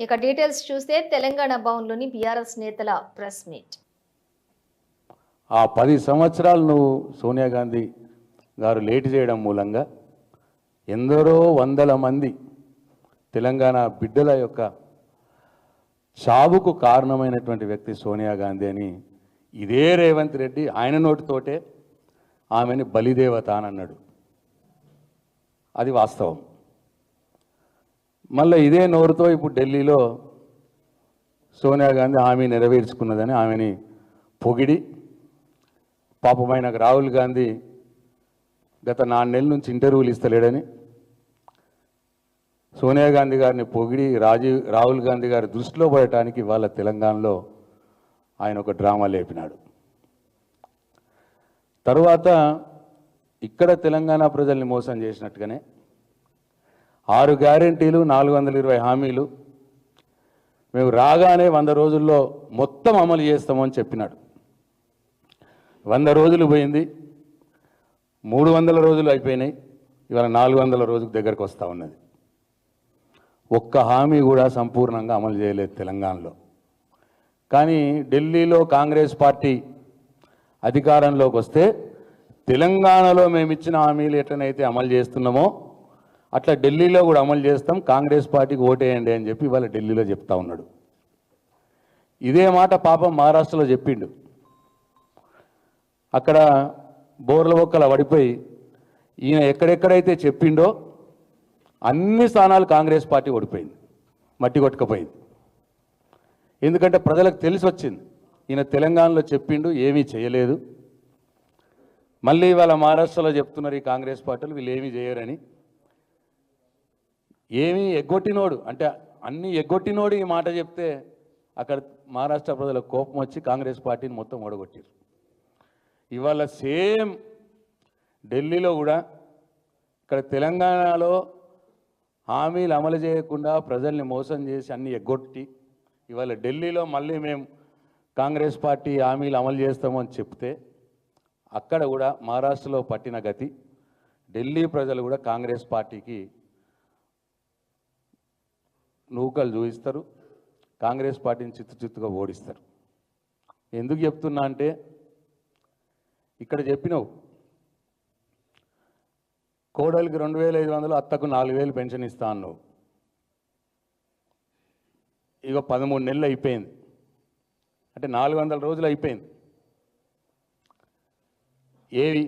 ఇక డీటెయిల్స్ చూస్తే తెలంగాణ భవన్లోని బీఆర్ఎస్ నేతల ప్రెస్ మీట్. ఆ 10 సంవత్సరాలు నువ్వు సోనియా గాంధీ గారు లేట్ చేయడం మూలంగా ఎందరో వందల మంది తెలంగాణ బిడ్డల యొక్క చావుకు కారణమైనటువంటి వ్యక్తి సోనియా గాంధీ అని ఇదే రేవంత్ రెడ్డి ఆయన నోటితోటే ఆమెని బలిదేవత అని అన్నాడు. అది వాస్తవం. మళ్ళీ ఇదే నోరుతో ఇప్పుడు ఢిల్లీలో సోనియా గాంధీ హామీ నెరవేర్చుకున్నదని ఆమెని పొగిడి, పాపమైన రాహుల్ గాంధీ గత 4 నెలల నుంచి ఇంటర్వ్యూలు ఇస్తలేడని సోనియా గాంధీ గారిని పొగిడి రాహుల్ గాంధీ గారి దృష్టిలో పడటానికి ఇవాళ తెలంగాణలో ఆయన ఒక డ్రామా లేపినాడు. తరువాత ఇక్కడ తెలంగాణ ప్రజల్ని మోసం చేసినట్టుగానే 6 గ్యారెంటీలు 420 హామీలు మేము రాగానే 100 రోజుల్లో మొత్తం అమలు చేస్తామని చెప్పినాడు. 100 రోజులు పోయింది, 300 రోజులు అయిపోయినాయి, ఇవాళ 400 రోజుకు దగ్గరకు వస్తూ ఉన్నది. ఒక్క హామీ కూడా సంపూర్ణంగా అమలు చేయలేదు తెలంగాణలో. కానీ ఢిల్లీలో కాంగ్రెస్ పార్టీ అధికారంలోకి వస్తే తెలంగాణలో మేము ఇచ్చిన హామీలు ఎట్లనైతే అమలు చేస్తున్నామో అట్లా ఢిల్లీలో కూడా అమలు చేస్తాం, కాంగ్రెస్ పార్టీకి ఓటేయండి అని చెప్పి ఇవాళ ఢిల్లీలో చెప్తా ఉన్నాడు. ఇదే మాట పాపం మహారాష్ట్రలో చెప్పిండు. అక్కడ బోర్ల బొక్కల పడిపోయి ఈయన ఎక్కడెక్కడైతే చెప్పిండో అన్ని స్థానాలు కాంగ్రెస్ పార్టీ ఓడిపోయింది, మట్టి కొట్టుకుపోయింది. ఎందుకంటే ప్రజలకు తెలిసి వచ్చింది ఈయన తెలంగాణలో చెప్పిండు, ఏమీ చేయలేదు. మళ్ళీ ఇవాళ మహారాష్ట్రలో చెప్తున్నారు ఈ కాంగ్రెస్ పార్టీలు వీళ్ళు ఏమీ చేయరని. ఏమీ ఎగ్గొట్టినోడు అంటే అన్నీ ఎగ్గొట్టినోడు ఈ మాట చెప్తే అక్కడ మహారాష్ట్ర ప్రజలకు కోపం వచ్చి కాంగ్రెస్ పార్టీని మొత్తం ఓడగొట్టారు. ఇవాళ సేమ్ ఢిల్లీలో కూడా ఇక్కడ తెలంగాణలో హామీలు అమలు చేయకుండా ప్రజల్ని మోసం చేసి అన్నీ ఎగ్గొట్టి ఇవాళ ఢిల్లీలో మళ్ళీ మేము కాంగ్రెస్ పార్టీ హామీలు అమలు చేస్తామని చెప్తే అక్కడ కూడా మహారాష్ట్రలో పట్టిన గతి ఢిల్లీ ప్రజలు కూడా కాంగ్రెస్ పార్టీకి నూకలు చూపిస్తారు, కాంగ్రెస్ పార్టీని చిత్తుగా ఓడిస్తారు. ఎందుకు చెప్తున్నా అంటే ఇక్కడ చెప్పినావు కోడలికి 2500, అత్తకు 4000 పెన్షన్ ఇస్తా అన్నావు. ఇక 13 నెలలు అయిపోయింది, అంటే 400 రోజులు అయిపోయింది. ఏవి